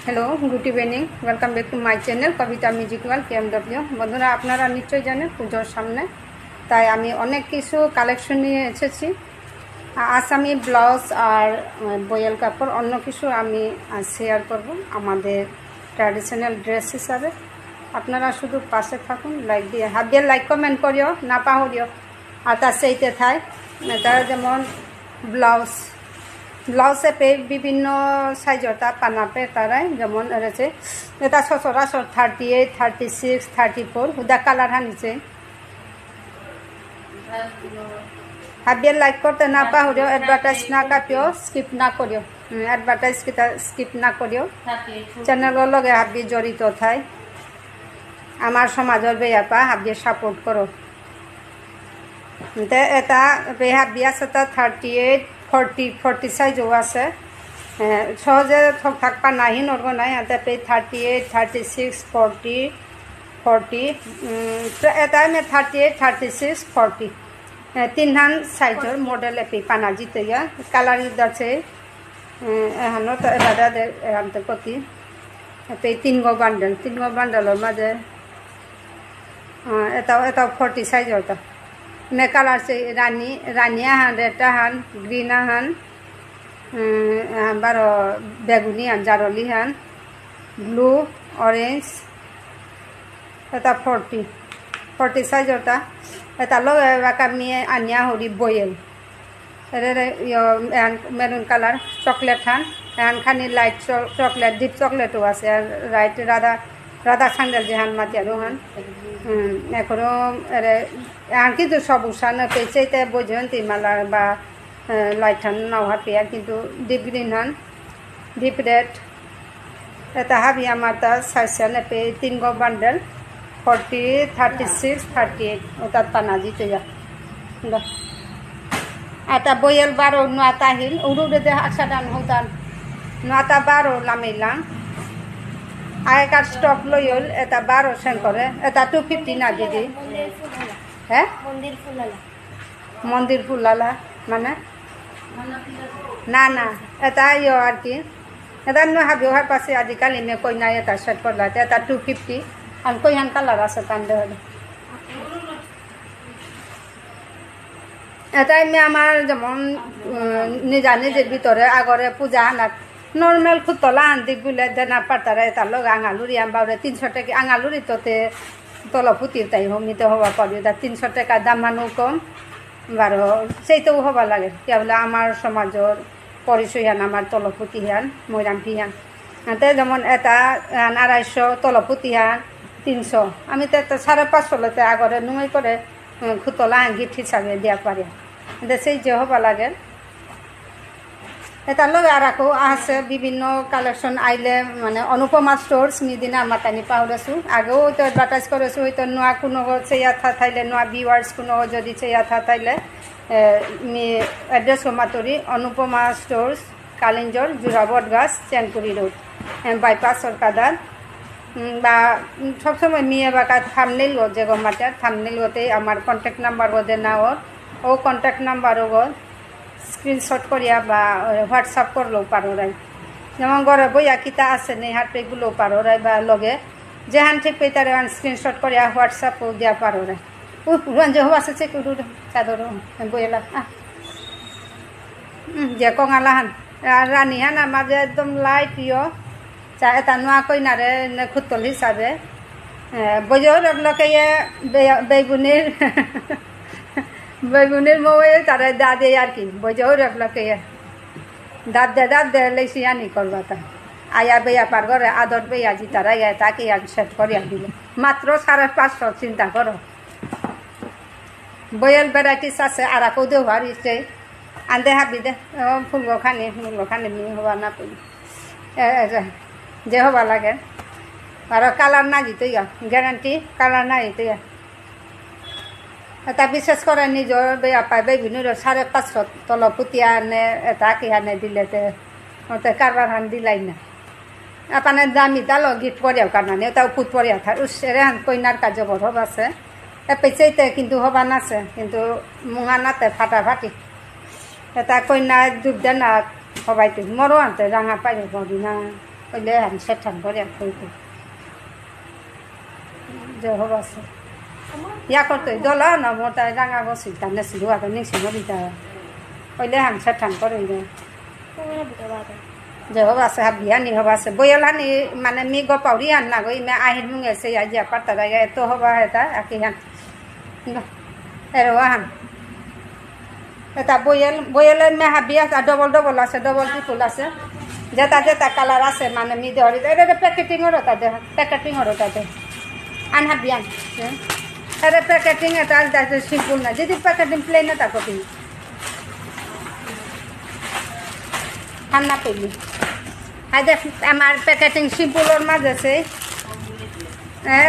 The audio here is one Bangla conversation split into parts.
Hello good evening welcome back to my channel Kavita musical KMW বন্ধুরা আপনারা নিশ্চয়ই জানেন পুজোর সামনে তাই আমি অনেক কিছু কালেকশন নিয়ে এসেছি আসামি ব্লাউজ আর বয়েল কাপড় অন্য কিছু আমি শেয়ার করব আমাদের ট্র্যাডিশনাল ড্রেস হিসাবে আপনারা শুধু পাশে থাকুন লাইক দিয়ে হাবিয়ে লাইক কমেন্ট করিও না পাহরিও আর তার সেইতে থাই তারা যেমন ব্লাউজ ব্লাউজে পে বিভিন্ন সাইজটা পানাপে তারাই যেমন রয়েছে এটা সচরাচর 38, 36, 34 হুদা কালার হানিছে হাবিয়ে লাইক করতে না পাহরিও অ্যাডভার্টাইজ না কাটিও স্কিপ না করিও অ্যাডভার্টাইজ কিটা স্কিপ না করিও চ্যানেলের লগে হাবি জড়িত থাই আমার সমাজের বেয়াপা হাবিয়ে সাপোর্ট করো এটা হাবি আছে 38, 40 সাইজও আছে সহজে থক থাকবা নাহি নরব নাই এটা 38, 36, 40 এটা আমি 38, 36, 40 তিনহান সাইজর মডেল এপি পানা জিতইয়া কালার আছে এখানো তো এবারে এখানতে কতি এপি 3 বান্ডেলের মাঝে এটাও 40 সাইজর তো মে কালার से रानी हान रेड हान ग्रीन हान बारो बेगुनी हान जारली हान ब्लू ऑरेंज এটা 40 সাইজ ওটা এটা লো আমি আনিয়া হরি বয়েল মেরুন কালার চকলেট হান এখান খানি লাইট চকলেট ডিপ চকলেটও আছে আর রাইট রাধা সান্ডেল যে হান মাতি আর হান এখনো এখন কিন্তু সব উষানো পেয়েছে বৈজয়ন্তী মালা বা লাইট হান নাও হাত পেয়ে কিন্তু ডিপ গ্রিন হান ডিপ রেড এটা হাবি আমার তা সাইজ পে 3 বান্ডেল 40, 36, 38 ওটা পানা জিতে যা এটা বয়েল 12 নোয়াতা হিল উড়ুড়ে দে আসাদান হতান নোয়াতা 12 লামিলাম আগেকার স্টক লইল এটা 12 সেন করে এটা 250 না দিদি হ্যাঁ মন্দির ফুলালা মানে না না এটা আর কি এটা হাবিও হার পাশে আজিকালি মে কই নাই এটা সেট করলা এটা 250 আর কইহান কালার আছে কান্দে হলে এটাই মে আমার যেমন নিজের ভিতরে আগরে পূজা আনাত নর্মাল খুতলা আন্দি গুলে দেনা পাতারা এটা লোক আঙালুরি আমবাউরে 300 টাকা আঙালুরি তোতে তলপুতি তাই হমিতে হওয়া পারি তা 300 টাকা দাম মানু কম বারো সেইটাও হবা লাগে কেবল আমার সমাজের পরিচয় হান আমার তলপুতি হান মৈরামটি হান তাতে যেমন এটা 250 তলপুতি হান 300 আমি তো একটা 550 লতে আগরে নুমাই করে খুতলা গিফট হিসাবে দেওয়া পারি সেই যে হবা লাগে এটা লোক আর আছে বিভিন্ন কালেকশন আইলে মানে অনুপমা স্টোর্স নিদিনা মাতানি পাহরেছো আগেও তো এডভার্টাইজ করেছো হয়তো নোয়া কোনো চেয়া থাইলে নোয়া ভিউয়ার্স কোনো যদি চেয়া থাইলে এড্রেস মাতরি অনুপমা স্টোর্স কালিঞ্জর জোড়াবট গাছ চেনপুরি রোড বাইপাস সরকাদার বা সবসময় মেয়ে বাঁকা থামনেল যে মাটার থামনেলতে আমার কন্ট্যাক্ট নাম্বার ওদের নাও ও কন্ট্যাক্ট নাম্বার ও স্ক্রিনশট করিয়া বা হোয়াটসঅ্যাপ করলেও পারো রাই যেমন ঘরে বইয়া কিতা আছে নেই হাট পেগুলোও পারো রাই বা লগে যেহান ঠিক পেয়ে তার স্ক্রিনশট করিয়া হোয়াটসঅ্যাপও দেওয়া পারো রাই যে হওয়া আছে চেক চাদর বইলা যে কঙালা হান রানী হান আমার যে একদম লাইট ইয় চা এটা নোয়া কইনারে খুতল হিসাবে বইজর লোকে বেগুনের মৌয়ে তারা দাদে আর কি বইজাও রাখলাকে দাঁত দে লেসি আনি করবা তা আয়া বেয়া পার করে আদর বেয়া জি তারা তাকে আর সেট করিয়া দিল মাত্র 550 চিন্তা করো বয়েল ভ্যারাইটিস আছে আর আকো দেও হারিছে আন্দে হাবি দে ফুলখানি নিয়ে হওয়া না করি যে হবা লাগে আর কালার না দিতে গ্যারান্টি কালার না দিতে এটা বিশেষ করে নিজের বেয়া পাই বেগুনের 550 তলপুতি আনে এটা কি আনে দিলে ওতে কারবার হান দিলাই না আপনার দামি তালো গিফট করিয়াও কারণে ওটাও ফুট পরিয়া থার উসেরে হান কইনার কাজ বরফ আছে পেঁচাইতে কিন্তু হবা নাছে কিন্তু মুহা নাতে ফাটাফাটি এটা কইনা ডুব দেন হবাইতে মরো আনতে রাঙা পাই না কইলে আমি সেঠান করে কই যে হব আছে ইয়া করতে জল না মোটা রাঙা বসি টানে সিধু আগে নিচে মরিটা কইলে আমি সেঠান করে যে হব আছে হাবিয়া নি হব আছে বইলানি মানে মি গপাউরি আন না গই মে আহির মুঙে সে আইয়া পাতা জায়গা এত হবা এটা আকি হান এরওয়া হান এটা বইয়েলের মে হাবিয়া ডবল আছে ডবল ট্রিপল আছে যেটা যেটা কালার আছে মানে মি ধরি এটা প্যাকেটিংয়ের ওটা দে প্যাকেটিংয়ের ওটা দে আন হাবিয়ান এটা প্যাকেটিং এটা সিম্পল না যদি প্যাকেটিং প্লেন এটা কপি ঠান্ডা পেলি আর দেখ আমার প্যাকেটিং সিম্পলের মাঝে আছে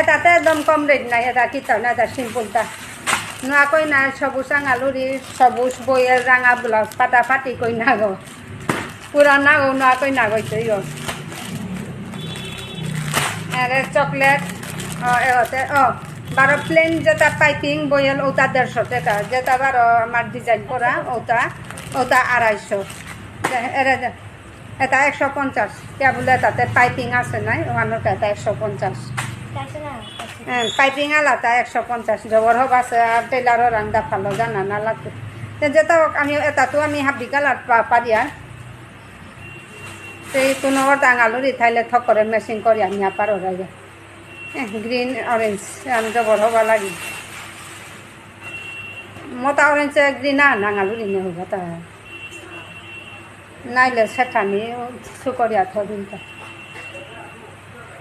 তাতে একদম কম রেট নাই এটা কিতা না এটা সিম্পলটা নোয়া কই না সবুজ রাঙালুরি সবুজ বইয়ের রাঙা ব্লাউজ ফাটাফাটি কই না গো পুরা না গো নোয়া কই না গইতে চকলেট এতে বারো প্লেন যেটা পাইপিং বইয়েল ওটা 150 টাকা যেটা বারো আমার ডিজাইন করা ওটা 250 এটা 150 কে বলে তাতে পাইপিং আছে নাই ওখানের এটা 150 পাইপিং আলাদা 150 জবর হোক আছে আর টেলারও রান্দা ভালো জানা না লাগবে যেটা আমি এটাতো আমি হাবি কালার পারি আর সেই কোনো ডাঙালুরি থাইলে থক করে মেশিন করি আমি পারো রাইবে গ্রিন অরেঞ্জ আমি জবর হবা লাগি মোটা অরেঞ্জ গ্রিন আর ডাঙালুরি নে হবা তা নাইলে সেঠানি শুকরিয়া থদিনটা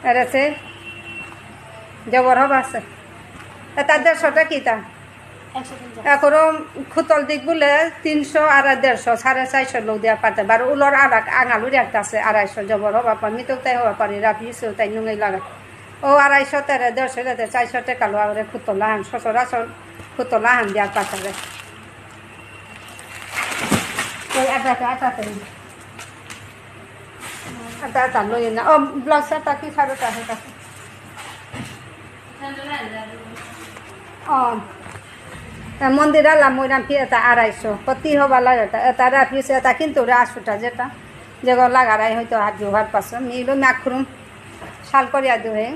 এরেছে জবর হবা আছে এটা 150 টাকা এখন খুতল দিক বলে 300 আর 150 450 লোক দেওয়া পারতে আর উলোর আর আঙালুরি একটা আছে 250 জবর হবা পারি তো তাই হবা পারি রাফিসেও তাই নুঙাই লাগা ও 250 150 400 টাকা লো আর খুতলা হান সচরাচর খুতলা হান দেওয়ার পারতে ওই আটা লই না ও ব্লাউজটা কি সারটা আছে মন্দির আলাম মইরাম ফি এটা 250 প্রতি হবা লাগে এটা রাফিস এটা কিন্তু 80টা যেটা যেগুলো লাগারাই হয়তো হাত জোহার পাশে মিলো মাখরুম শাল করিয়া দুহে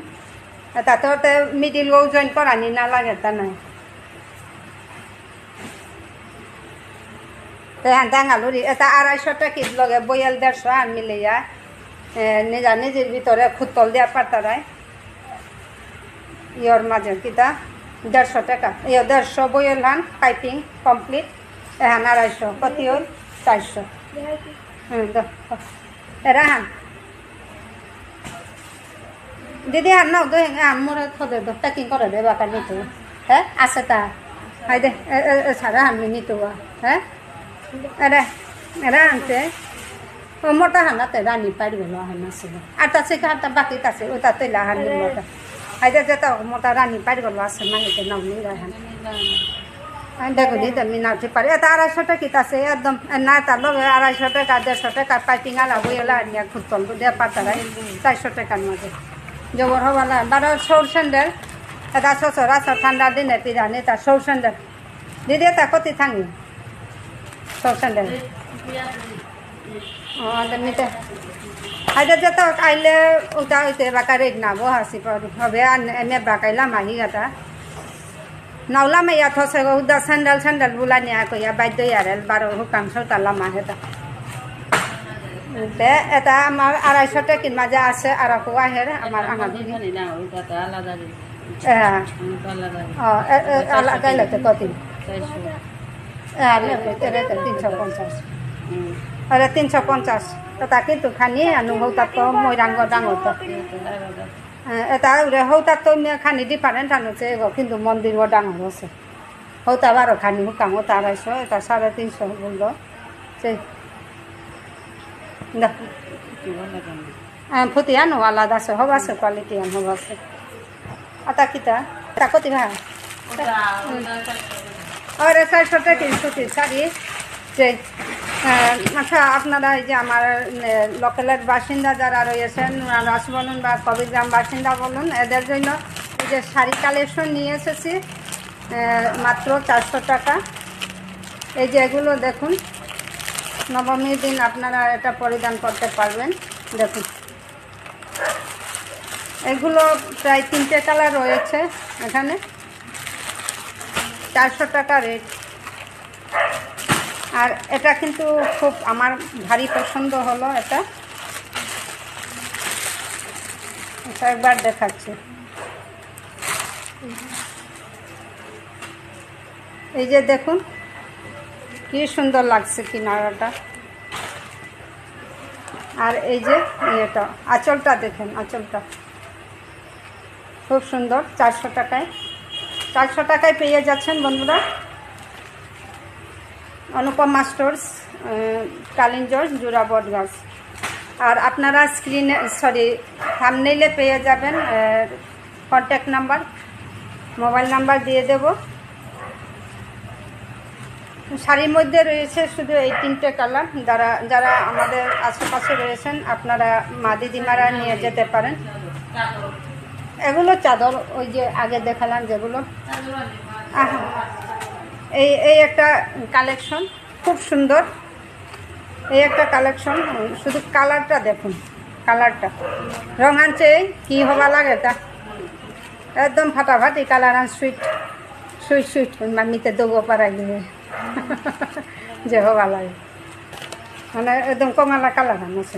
তাতে ওতে মিডিল গো জয়েন করানি না লাগে তা নাই হ্যাঁ ডাঙালুরি এটা 250 টাকা লগে বইয়াল 150 আর মিলিয়া নিজা নিজের ভিতরে খুতল দেওয়া পারতারায় ইয়র মাঝে কিতা 150 টাকা 150 বইয়ের হান পাইপিং কমপ্লিট এহান 250 প্রতি হল 400 এরা হান দিদি হান নাও দে মোরে খদে দো প্যাকিং করে দে বাকা নিতে হ্যাঁ আছে তা হাই দে সারা হান নিতে হ্যাঁ এরা এরা আনতে মোটা হানাতে রানি পারবে না হান আছে আর তাছে কাটা বাকি তাছে ওটা তৈলা হান মোটা আইদা যেটা মোটা রানি পারবে না আছে মানিতে নাও নি রাহান দেখো নি তুমি নাওতে পারে এটা 250 টাকা আছে একদম না তার লগে 250 টাকা 150 টাকা পাইপিং আলা বইলা নিয়া খুতল দেয়া পাতারা 400 টাকার মধ্যে জবর হবালা বারো সৌর স্যান্ডেল এটা সচরাচর ঠান্ডা দিনে পিরানি তা সৌর স্যান্ডেল দিদি এটা কত থাকি সৌর স্যান্ডেল মিটে আইদা যেটা আইলে ওটা হইতে বাকা রেট নাবো হাসি পারি হবে আর এমে বাকাইলাম আহি গাতা নাওলাম ইয়া থসে উদা স্যান্ডেল বুলা নিয়া কইয়া বাধ্য ইয়ারেল 12 হুকাম সৌতালাম আহেতা এটা আমার 250 টাকার মাঝে আছে আর কো আহের আমার আঙালুরি আলাদা লাগতে কত 350 আরে 350 তা কিন্তু খানি আনু হৌতা তো মই ডাঙর এটা হৌতা তো খানি ডিফারেন্ট আনুছে কিন্তু মন্দির ডাঙর আছে হৌতা বারো খানি হুকাম ওটা 250 এটা 350 বললো সেই ফুটি আনো আলাদা আছে হব আছে কোয়ালিটি আন হব আছে আটা কিতা তা কত ভাই আরে 400 টাকা ফুটি শাড়ি যে আচ্ছা আপনারা এই যে আমার লোকালের বাসিন্দা যারা রয়েছেন রাস বলুন বা কবিগ্রাম বাসিন্দা বলুন এদের জন্য এই যে শাড়ি কালেকশন নিয়ে এসেছি মাত্র 400 টাকা এই যে এগুলো দেখুন নবমীর দিন আপনারা এটা পরিধান করতে পারবেন দেখুন এগুলো প্রায় 3টে কালার রয়েছে এখানে, 400 টাকা রেট। আর এটা কিন্তু খুব আমার ভারী পছন্দ হলো, এটা একবার দেখাচ্ছি। এই যে দেখুন কি সুন্দর লাগছে কিনারাটা। আর এই যে এটা আঁচলটা দেখেন, আঁচলটা খুব সুন্দর। 400 টাকায়, 400 টাকায় পেয়ে যাচ্ছেন বন্ধুরা অনুপমা স্টোর্স, কালিঞ্জর, জোড়া বটগাছ। আর আপনারা স্ক্রিনে থাম্বনেইলে পেয়ে যাবেন কন্ট্যাক্ট নাম্বার, মোবাইল নাম্বার দিয়ে দেব। শাড়ির মধ্যে রয়েছে শুধু এই 3টে কালার। যারা আমাদের আশেপাশে রয়েছেন আপনারা মা দিদিমারা নিয়ে যেতে পারেন। এগুলো চাদর, ওই যে আগে দেখালাম যেগুলো। এই একটা কালেকশন খুব সুন্দর, এই একটা কালেকশন। শুধু কালারটা দেখুন, কালারটা রং আনছে কি হবা লাগে, তা একদম ফাটাফাটি কালার। আর সুইট সুইট সুইট মামিতে দেবো পারাই দিবে যে হবা লাগে, মানে একদম কমলা কালার আছে।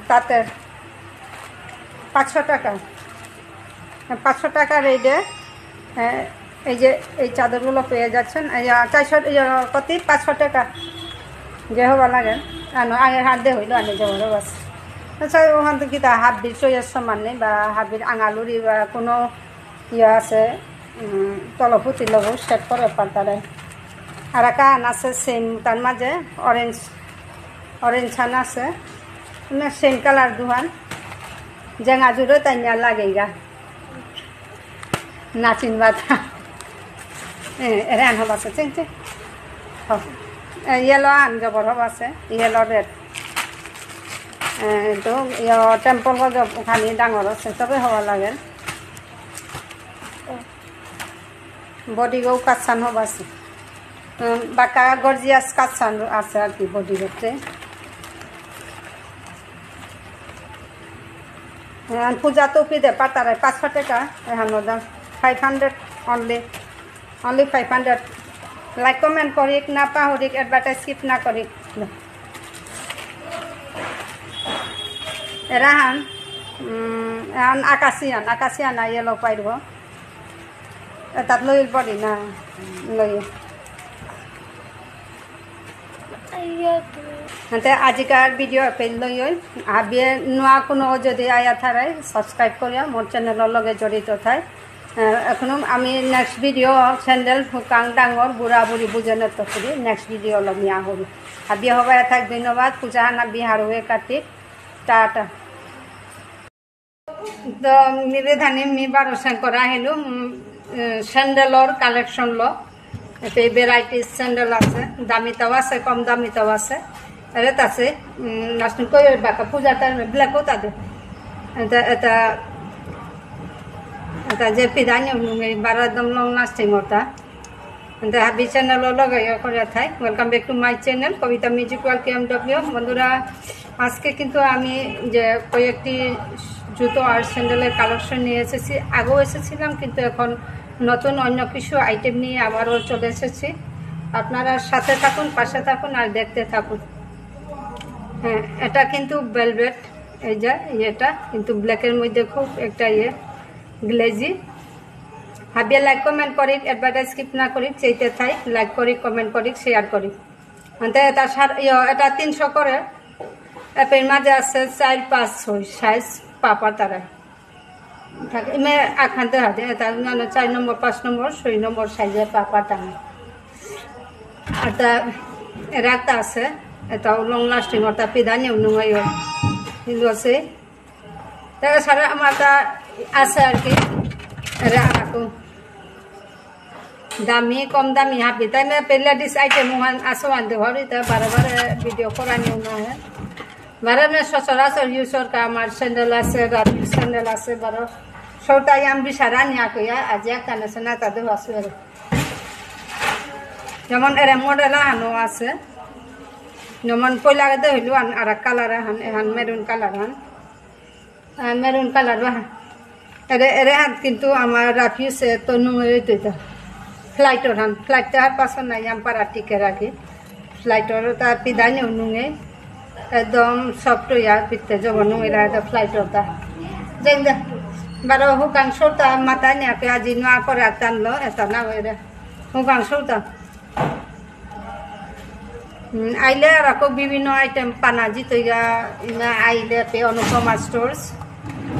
তাতে 500 টাকা, 500 টাকা রেটে এই যে এই চাদরগুলো পেয়ে যাচ্ছেন। 500 টাকা যে হবা লাগে। আগে হাত দিয়ে হইলো আনে যাবো বাস। আচ্ছা ওখান থেকে তা হাত বির চয়ের সমান নেই, বা হাত বির আঙালুরি বা কোনো ইয়ে আছে তলফুতি লব সেট করে পাল্টারে। আর একটা আন আছে সেম, তার মাঝে অরেঞ্জ ছান আছে, সেম কালার দুহান জেঙা জুড়ে তাই না লাগে গা নাচিন বাতা এরান হব আছে চিনছে। ইয়েলো আন জবর হব আছে, ইয়েলো রেড। তো টেম্পল ওখানে ডাঙর আছে, তবে হওয়া লাগে। বডিগও কাচ্ছান হব আছে, বাঁকা গর্জিয়াস কাচ্ছান আছে আর কি বডি করতে। পূজা টুপি দে পাতারে 500 টাকা, এখানোর দাম 500 অনলি 500। লাইক কমেন্ট করি না পাহরিক, এডভার্টাইজ স্কিপ না করি। এরাহান এখন আকাশিয়ান ইয়েলো পাইব, তাত লৈ পৰি না লৈ আজিকার ভিডিও পেল লই আবিয়ে নোয়া কোনো যদি আয়া থারাই সাবস্ক্রাইব করিয়া মোর চ্যানেলের লগে জড়িত থাই। এখনো আমি নেক্সট ভিডিও স্যান্ডেল ফুকাং ডাঙর বুড়া বুড়ি বুঝানোর তো করি নেক্সট ভিডিও লমিয়া হবি। আবিয়ে হবাই থাক, ধন্যবাদ। পূজা হানা বিহার হয়ে কাটি টাটা। তো নিবেধানি মি 1200 করা হেলু স্যান্ডেলর কালেকশন লো। এই ভ্যারাইটিস স্যান্ডেল আছে, দামিটাও আছে, কম দামিটাও আছে। রেট আছে নাচন কই বাকা পূজা তার ব্ল্যাকও তাদের এটা এটা এটা যে পিদানি বারো একদম লং লাস্টিং ওটা। হাবি চ্যানেলও লগাই করে থাই। Welcome back to my channel Kavita musical KMW। বন্ধুরা আজকে কিন্তু আমি যে কয়েকটি জুতো আর স্যান্ডেলের কালেকশন নিয়ে এসেছি, আগেও এসেছিলাম কিন্তু এখন নতুন অন্য কিছু আইটেম নিয়ে আবারও চলে এসেছি। আপনারা সাথে থাকুন, পাশে থাকুন আর দেখতে থাকুন। হ্যাঁ এটা কিন্তু ভেলভেট, এই যে এটা কিন্তু ব্ল্যাকের মধ্যে খুব একটা গ্লেজি। হাবিয়ে লাইক কমেন্ট করি, এডভার্টাইজ স্কিপ না করি, চাইতে থাই লাইক করি, কমেন্ট করি, শেয়ার করি। এটা এটা 300 করে। এর মাঝে আছে 4, 5, 6 সাইজ পাপা তারা থাকে। এমনি আখানতে হাতে এটা 4 নম্বর, 5 নম্বর, 6 নম্বর সাইজে পাপা টাঙে। এটা রাখতে আছে, এটাও লং লাস্টিং ওটা পিদানি অনুমাই কিন্তু আছে। তাছাড়া আমার আছে আর কি রাখো দামি কম দামি হাবি তাই না লেডিস আইটেম আসো আনতে ঘর বারে বারে ভিডিও করা নিও না হ্যাঁ বারে না সচরাচর ইউজর কা আমার স্যান্ডেল আছে, রাবির স্যান্ডেল আছে, বারো সবটাই আমি বিছারা নিয়া কইয়া আজ একটা আছে না তাদের আছে যেমন এর মডেল আনো আছে যেমন পয়লা আগে হইল আর কালার এখন মেরুন কালার মেরুন কালার এরে এরে হাত কিন্তু আমার রাখিছে তো নুয়ে তুইটা ফ্লাইটর ফ্লাইটটা আর পাশন নাই পারা টিকে রাখি ফ্লাইটর তা পিদা নেও নুয়ে একদম সফট ইয়ার পিতে যাব নুয়েরা এটা ফ্লাইটরটা যেন বারো হুকাংশটা মাথা নিয়ে আজি নোয়া করে টানলো এটা না ওইরে হুকাংশটা আইলে আর আকৌ বিভিন্ন আইটেম পানাজি তৈরা আইলে পে অনুপমা স্টোর্স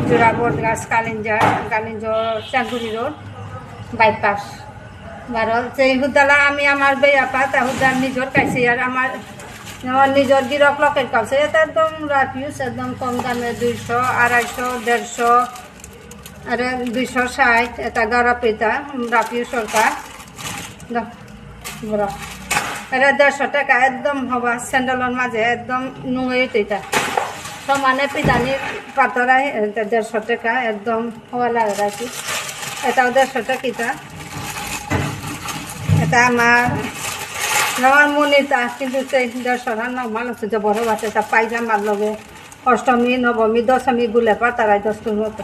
জোড়াবোর্ড গাছ কালিঞ্জর চাঁদগুড়ি রোড বাইপাস বারো সেই হুদালা আমি আমার বেয়াপা তা হুদার নিজর কাছে আর আমার নিজর গিরক লোকের কাছে এটা একদম রাফিউজ একদম কম দামে 200 250 150 আর 260 এটা গারা পেতা রাফিউজ সরকার বড় এটা 150 টাকা একদম হবা স্যান্ডেলের মাঝে একদম নুয়ে এটা সমানে পিদানির পাতরায় 150 টাকা একদম হওয়া লাগে রাখি এটাও 150 টাকা এটা আমার মনিতা কিন্তু সেই 150 নর্মাল হচ্ছে যে বড় আছে এটা পাইজামার লগে অষ্টমী নবমী দশমী গুলে পাতারায় 10 মতো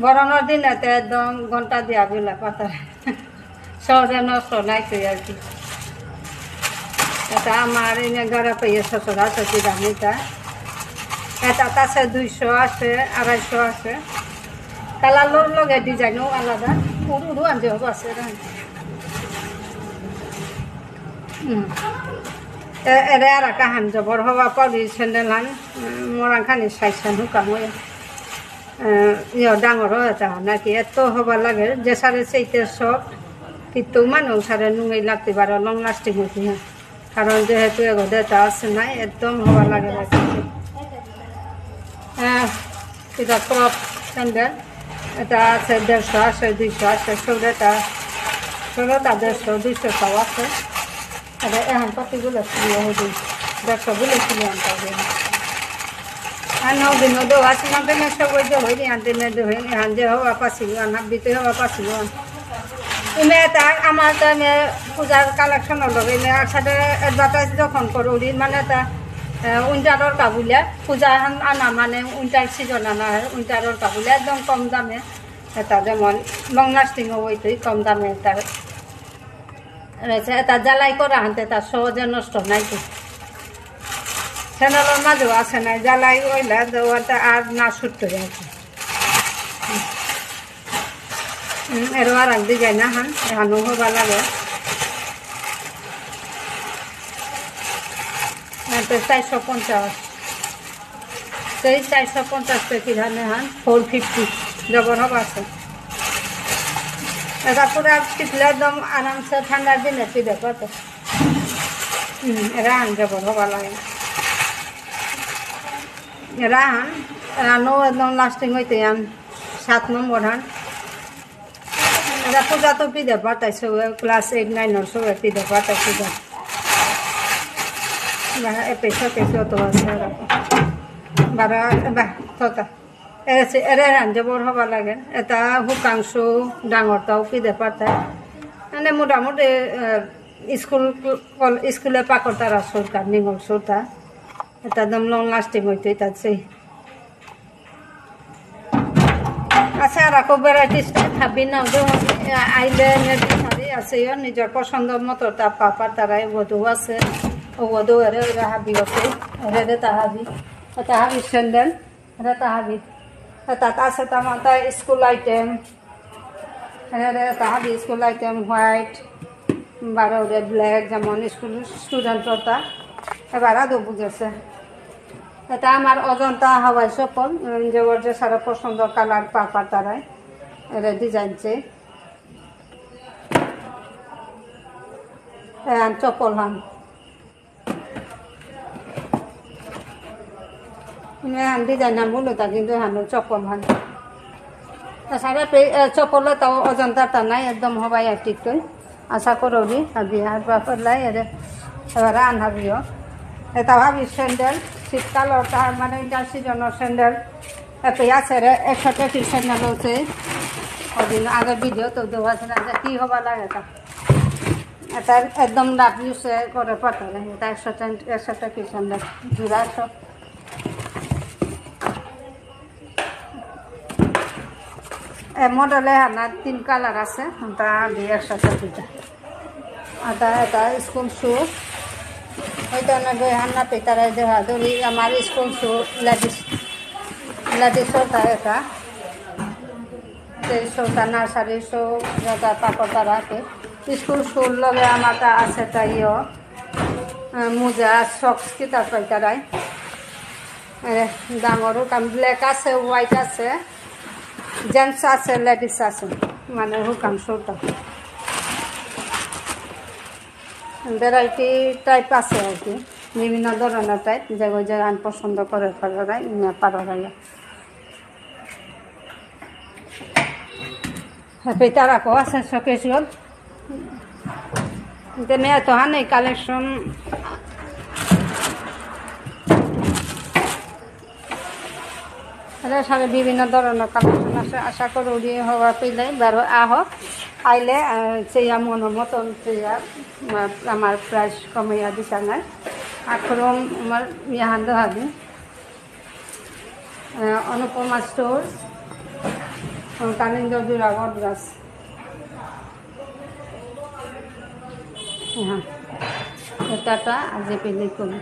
বরণের দিন এতে একদম ঘন্টা দিয়া গুলে পাতারায় সহজে নষ্ট নাই তুই আর কি এটা আমার এনে গড়া পেয়ে শ্বশুর আছে দামিটা এটা আছে 200 আছে 250 আছে কালার লগে ডিজাইনও আলাদা উড়ু আনতে হবে আছে এরে আর কাহান জবর হওয়া পাবি স্যান্ডেল হান মরাংখানি সাইসান হুকাম ডাঙর এটা নাকি এত হবা লাগে যে সারে সেইতে সব কিন্তু মানুষ সারে নুঙে লাগতে পারে লং লাস্টিং হয়েছে কারণ যেহেতু এগোতে এটা আছে নাই একদম হওয়া লাগে এটা ক্রপ স্যান্ডেল এটা আছে 150 আছে 200 আছে ষোলোটা 150 200 টাও আছে এটা এখন কতগুলো ছিল হয়ে 100 গুলো ছিল আর 9 দিনও দেওয়া আছে 9 দিনের সবাই যে হয়ে দিনে দে হয়ে এখন যে হওয়া পাচ্ছিল দিতে হওয়া পাচ্ছিল ইমে এটা আমার তো আমি পূজার কালেকশন হলো ইমে একসাথে অ্যাডভার্টাইজ যখন করো মানে এটা উইন্টারের কাবুলিয়া পূজা আনা মানে উইন্টার সিজন আনা হয় উইন্টারের কাবুলিয়া একদম কম দামে এটা যেমন লং লাস্টিংও হইতেই কম দামে এটা রয়েছে এটা জ্বালাই করা হানতে তার সহজে নষ্ট নাই তো স্যান্ডেলের মাঝেও আছে নাই জ্বালাই ওইলা দেওয়াটা আর না ছুটতে আছে এরও আর এক ডিজাইন হান এখানেও হবা লাগে 450 সেই 450 টাকা ধানে হান 450 জবর হবা আছে এটা পুরা পিছলে একদম আরামসে ঠান্ডার দিনে পিঠে কত এরা হান জবর হবা লাগে এরা হান রানও একদম লাস্টিং হইতে আন 7 নম্বর হান এটা পূজা তো পিঠে পাতাইছে ক্লাস 8 9 সবাই পিঠে পাতাই পূজা পেশা তো আছে বারা বাহ কথা এরে জবর হবা লাগে এটা হুকাংশ ডাঙরটাও পিঠে পাতায় মানে মোটামুটি স্কুলে পাকর তারা সরকার নিঙল সরকার এটা একদম লং লাস্টিং হইতে তার সেই আচ্ছা আর আকৌ ভ্যারাইটিস ভাবি না আইলে শাড়ি আছে নিজের পছন্দ মতো তা পাপা তারাই বধু আছে ও বধু এরে হাবি আছে এরে তাহাবি স্যান্ডেল এরে তাহাবি তাত আছে তামাতা স্কুল আইটেম এরে তাহাবি স্কুল আইটেম হোয়াইট বারো ব্ল্যাক যেমন স্কুল স্টুডেন্টটা এবার আদৌ বুঝেছে এটা আমার অজন্তা হাওয়াই চপ্পল যে সারা পছন্দ কালার পাপা তারাই এটা ডিজাইনছে চপ্পল হান ডিজাইন হান বলো তা কিন্তু হানো চপ্পল হান সারা চপ্পল তাও অজন্তাটা নাই একদম হবাই আর্টিকই আশা করবি হাবি আর বাপর লাই এবার আনহাবিও এটা ভাবি স্যান্ডেল শীতকালের তার মানে ইন্টার সিজনের স্যান্ডেল এতে আছে রে 100 টাকা স্যান্ডেল হচ্ছে ওদিন আগের ভিডিও তো দেওয়া আছে না কী হবা লাগে তা এটা একদম রাফ ইউজ করে পাঠালে এটা 100 টাকা আমরা জোড়া সব মডেলে আপনার 3 কালার আছে তা দিয়ে 100 টাকা এটা এটা স্কুল শু ওইটা না গই হান্না পেতারাই দেখা ধরি আমার স্কুল শু লেডিসটা এটা সেই শোটা নার্সারি শো যেটা পাপড় তারা আছে স্কুল শুর লগে আমারটা আছে তাই মোজা সক্স কিতাব পাইতারাই ডাঙরও কাম ব্ল্যাক আছে হোয়াইট আছে জেন্টস আছে লেডিস আছে মানে হুকাম শোটা ভ্যারাইটি টাইপ আছে আর কি বিভিন্ন ধরনের টাইপ যেগুলো যে আন পছন্দ করে পারাই পারাই পেতা রাখো আছে শোকেশগুলো তেনে এত হানেই কালেকশন সাথে বিভিন্ন ধরনের কালেকশন আছে আশা করি উড়ি হওয়া পেলে বারো আইলে সেই মনের মতন আমার প্রাইস কমাইয়া দিতে নাই এখন আমার ইয়াহান দেখাবি অনুপমা স্টোর কালিন্দ জোড়া বটগাছ হ্যাঁ এটা আজ পেলে করি